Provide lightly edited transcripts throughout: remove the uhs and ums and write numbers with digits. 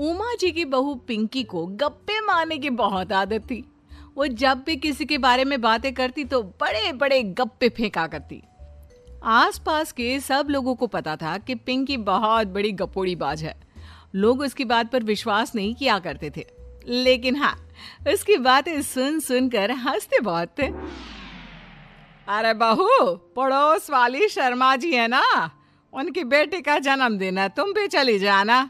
उमा जी की बहू पिंकी को गप्पे मारने की बहुत आदत थी। वो जब भी किसी के बारे में बातें करती तो बड़े बड़े गप्पे फेंका करती। आसपास के सब लोगों को पता था कि पिंकी बहुत बड़ी गपोड़ी बाज है। लोग उसकी बात पर विश्वास नहीं किया करते थे, लेकिन हाँ, उसकी बातें सुन सुनकर हंसते बहुत थे। अरे बहू, पड़ोस वाली शर्मा जी है ना, उनकी बेटी का जन्मदिन है, तुम भी चली जाना।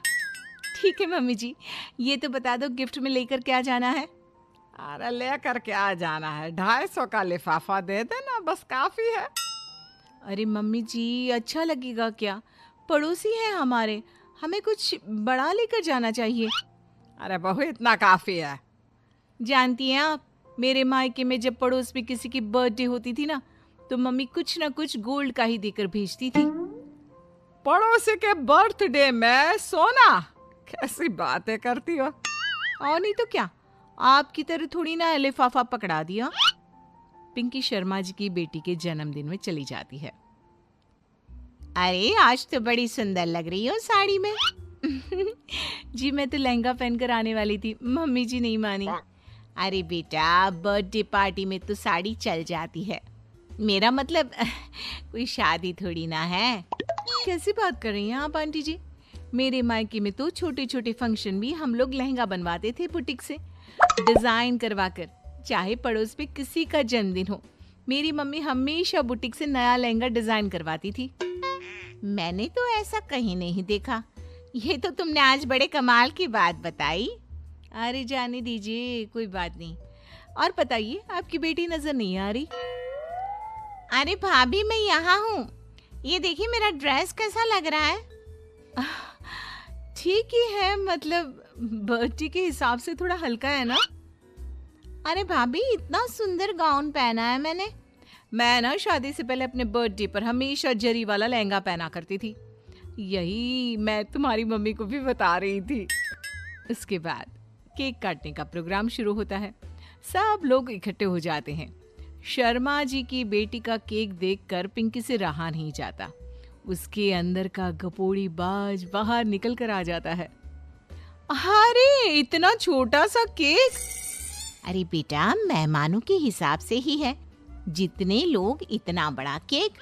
ठीक है मम्मी जी, ये तो बता दो गिफ्ट में लेकर क्या जाना है। अरे लेकर क्या जाना है, 250 का लिफाफा दे देना, बस काफी है। अरे मम्मी जी, अच्छा लगेगा क्या? पड़ोसी हैं हमारे, हमें कुछ बड़ा लेकर जाना चाहिए। अरे बहू, इतना काफी है। जानती हैं आप, मेरे मायके में जब पड़ोस में किसी की बर्थडे होती थी ना, तो मम्मी कुछ ना कुछ गोल्ड का ही देकर भेजती थी। पड़ोसी के बर्थडे में सोना? कैसी बातें करती हो। और नहीं तो क्या, आपकी तरह थोड़ी ना लिफाफा पकड़ा दिया। पिंकी शर्मा जी की बेटी के जन्मदिन में चली जाती है। अरे आज तो बड़ी सुंदर लग रही हो साड़ी में। जी मैं तो लहंगा पहनकर आने वाली थी, मम्मी जी नहीं मानी। अरे बेटा, बर्थडे पार्टी में तो साड़ी चल जाती है, मेरा मतलब कोई शादी थोड़ी ना है। कैसी बात कर रही हैं आप आंटी जी? मेरे मायके में तो छोटे छोटे फंक्शन भी हम लोग लहंगा बनवाते थे बुटीक से, डिजाइन करवाकर। चाहे पड़ोस में किसी का जन्मदिन हो, मेरी मम्मी हमेशा बुटीक से नया लहंगा डिजाइन करवाती थी। मैंने तो ऐसा कहीं नहीं देखा, ये तो तुमने आज बड़े कमाल की बात बताई। अरे जाने दीजिए, कोई बात नहीं। और बताइए, आपकी बेटी नजर नहीं आ रही। अरे भाभी, मैं यहाँ हूँ, ये देखिए मेरा ड्रेस कैसा लग रहा है। ठीक ही है, मतलब बर्थडे के हिसाब से थोड़ा हल्का है ना। अरे भाभी, इतना सुंदर गाउन पहना है मैंने। मैं ना शादी से पहले अपने बर्थडे पर हमेशा जरी वाला लहंगा पहना करती थी, यही मैं तुम्हारी मम्मी को भी बता रही थी। उसके बाद केक काटने का प्रोग्राम शुरू होता है। सब लोग इकट्ठे हो जाते हैं। शर्मा जी की बेटी का केक देखकर पिंकी से रहा नहीं जाता। उसके अंदर का गपोड़ी बाज बाहर निकल कर आ जाता है। अरे इतना छोटा सा केक! अरे बेटा, मेहमानों के हिसाब से ही है, जितने लोग इतना बड़ा केक।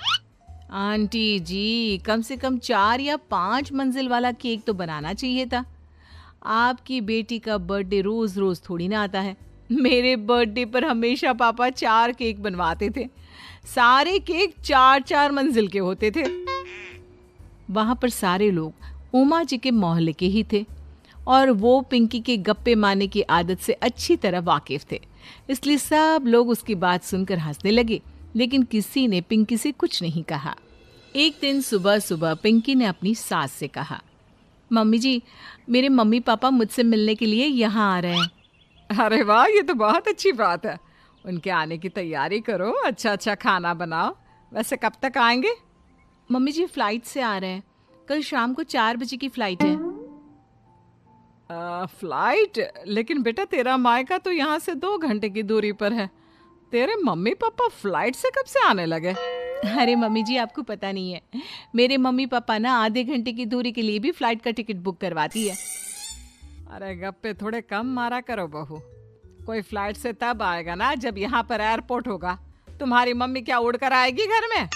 आंटी जी, कम से कम 4 या 5 मंजिल वाला केक तो बनाना चाहिए था। आपकी बेटी का बर्थडे रोज रोज थोड़ी ना आता है। मेरे बर्थडे पर हमेशा पापा 4 केक बनवाते थे, सारे केक 4-4 मंजिल के होते थे। वहां पर सारे लोग उमा जी के मोहल्ले के ही थे और वो पिंकी के गप्पे मारने की आदत से अच्छी तरह वाकिफ थे, इसलिए सब लोग उसकी बात सुनकर हंसने लगे, लेकिन किसी ने पिंकी से कुछ नहीं कहा। एक दिन सुबह सुबह पिंकी ने अपनी सास से कहा, मम्मी जी, मेरे मम्मी पापा मुझसे मिलने के लिए यहाँ आ रहे हैं। अरे वाह, ये तो बहुत अच्छी बात है। उनके आने की तैयारी करो, अच्छा अच्छा खाना बनाओ। वैसे कब तक आएंगे? मम्मी जी फ्लाइट से आ रहे हैं, कल शाम को 4 बजे की फ्लाइट है। फ्लाइट? लेकिन बेटा, तेरा मायका तो यहाँ से 2 घंटे की दूरी पर है। तेरे मम्मी पापा फ्लाइट से कब से आने लगे? अरे मम्मी जी, आपको पता नहीं है, मेरे मम्मी पापा ना आधे घंटे की दूरी के लिए भी फ्लाइट का टिकट बुक करवाती है। अरे गप्पे थोड़े कम मारा करो बहू, कोई फ्लाइट से तब आएगा ना जब यहाँ पर एयरपोर्ट होगा। तुम्हारी मम्मी क्या उड़कर आएगी घर में?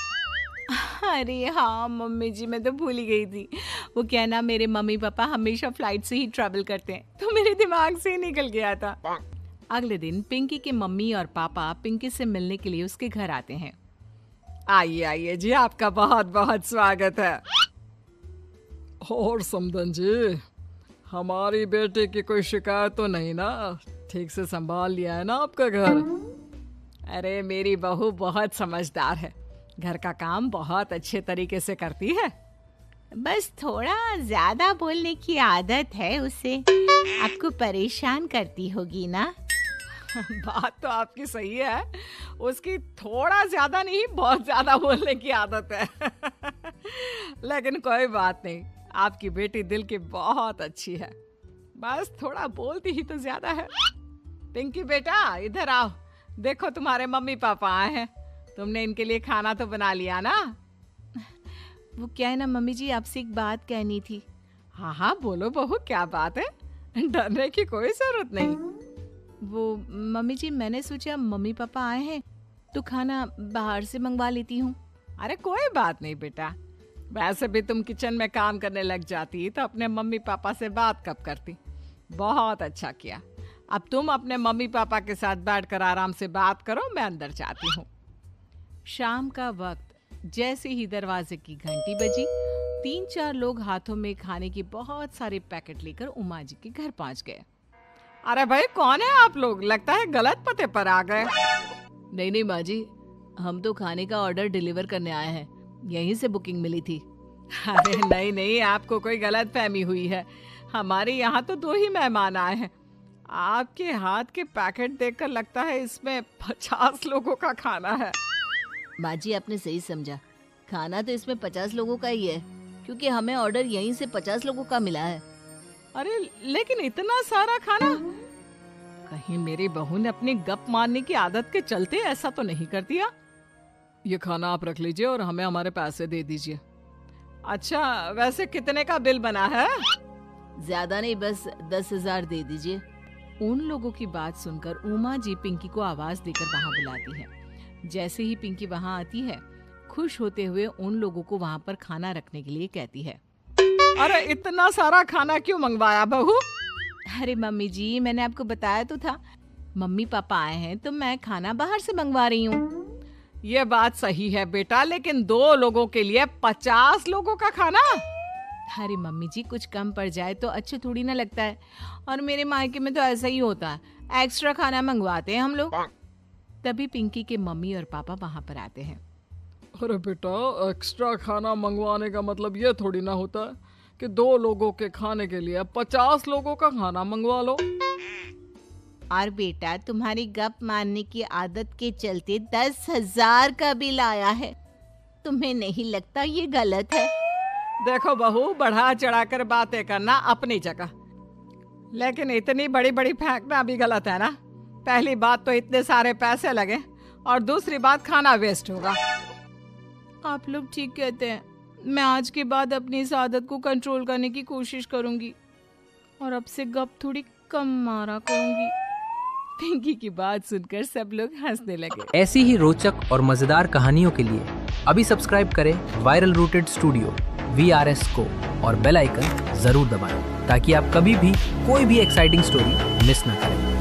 अरे हाँ मम्मी जी, मैं तो भूल ही गई थी। वो क्या ना, मेरे मम्मी पापा हमेशा फ्लाइट से ही ट्रैवल करते हैं, तो मेरे दिमाग से ही निकल गया था। अगले दिन पिंकी के मम्मी और पापा पिंकी से मिलने के लिए उसके घर आते हैं। आइए आइए जी, आपका बहुत बहुत स्वागत है। और समदन जी, हमारी बेटी की कोई शिकायत तो नहीं ना? ठीक से संभाल लिया है ना आपका घर? अरे मेरी बहू बहुत समझदार है, घर का काम बहुत अच्छे तरीके से करती है। बस थोड़ा ज्यादा बोलने की आदत है उसे, आपको परेशान करती होगी ना? बात तो आपकी सही है, उसकी थोड़ा ज्यादा नहीं बहुत ज्यादा बोलने की आदत है। लेकिन कोई बात नहीं, आपकी बेटी दिल की बहुत अच्छी है, बस थोड़ा बोलती ही तो ज्यादा है। पिंकी बेटा, इधर आओ, देखो तुम्हारे मम्मी पापा आए हैं, तुमने इनके लिए खाना तो बना लिया ना? वो क्या है ना मम्मी जी, आपसे एक बात कहनी थी। हाँ हाँ बोलो बहू, क्या बात है? डरने की कोई जरूरत नहीं। वो मम्मी जी, मैंने सोचा मम्मी पापा आए हैं तो खाना बाहर से मंगवा लेती हूँ। अरे कोई बात नहीं बेटा, वैसे भी तुम किचन में काम करने लग जाती तो अपने मम्मी पापा से बात कब करती। बहुत अच्छा किया। अब तुम अपने मम्मी पापा के साथ बैठकर आराम से बात करो, मैं अंदर जाती हूँ। शाम का वक्त जैसे ही दरवाजे की घंटी बजी, 3-4 लोग हाथों में खाने की बहुत सारे पैकेट लेकर उमा जी के घर पहुंच गए। अरे भाई, कौन है आप लोग? लगता है गलत पते पर आ गए। नहीं नहीं माँ जी, हम तो खाने का ऑर्डर डिलीवर करने आए हैं, यहीं से बुकिंग मिली थी। अरे नहीं नहीं, आपको कोई गलत फहमी हुई है। हमारे यहाँ तो 2 ही मेहमान आए हैं। आपके हाथ के पैकेट देखकर लगता है इसमें 50 लोगों का खाना है। माँ जी, आपने सही समझा, खाना तो इसमें 50 लोगों का ही है, क्योंकि हमें ऑर्डर यहीं से 50 लोगों का मिला है। अरे लेकिन इतना सारा खाना, कहीं मेरी बहू ने अपनी गप मारने की आदत के चलते ऐसा तो नहीं कर दिया? ये खाना आप रख लीजिए और हमें हमारे पैसे दे दीजिए। अच्छा, वैसे कितने का बिल बना है? ज्यादा नहीं, बस 10,000 दे दीजिए। उन लोगों की बात सुनकर उमा जी पिंकी को आवाज देकर वहाँ बुलाती है। जैसे ही पिंकी वहाँ आती है, खुश होते हुए उन लोगों को वहाँ पर खाना रखने के लिए कहती है। अरे इतना सारा खाना क्यों मंगवाया बहू? अरे मम्मी जी, मैंने आपको बताया तो था, मम्मी पापा आए हैं तो मैं खाना बाहर से मंगवा रही हूँ। ये बात सही है बेटा, लेकिन 2 लोगों के लिए 50 लोगों का खाना? अरे मम्मी जी, कुछ कम पड़ जाए तो अच्छा थोड़ी ना लगता है, और मेरे मायके में तो ऐसा ही होता है, एक्स्ट्रा खाना मंगवाते हैं हम लोग। तभी पिंकी के मम्मी और पापा वहाँ पर आते हैं। अरे बेटा, एक्स्ट्रा खाना मंगवाने का मतलब ये थोड़ी ना होता है कि 2 लोगों के खाने के लिए 50 लोगों का खाना मंगवा लो। और बेटा, तुम्हारी गप मारने की आदत के चलते 10,000 का बिल आया है। तुम्हें नहीं लगता ये गलत है? देखो बहू, बढ़ा चढ़ाकर बातें करना अपनी जगह, लेकिन इतनी बड़ी बड़ी फेंकना भी गलत है ना। पहली बात तो इतने सारे पैसे लगे, और दूसरी बात खाना वेस्ट होगा। आप लोग ठीक कहते हैं, मैं आज के बाद अपनी इस आदत को कंट्रोल करने की कोशिश करूंगी और अब से गप थोड़ी कम मारा करूंगी। पिंकी की बात सुनकर सब लोग हंसने लगे। ऐसी ही रोचक और मजेदार कहानियों के लिए अभी सब्सक्राइब करें वायरल रूटेड स्टूडियो VRS को और बेल आइकन जरूर दबाएं, ताकि आप कभी भी कोई भी एक्साइटिंग स्टोरी मिस ना करें।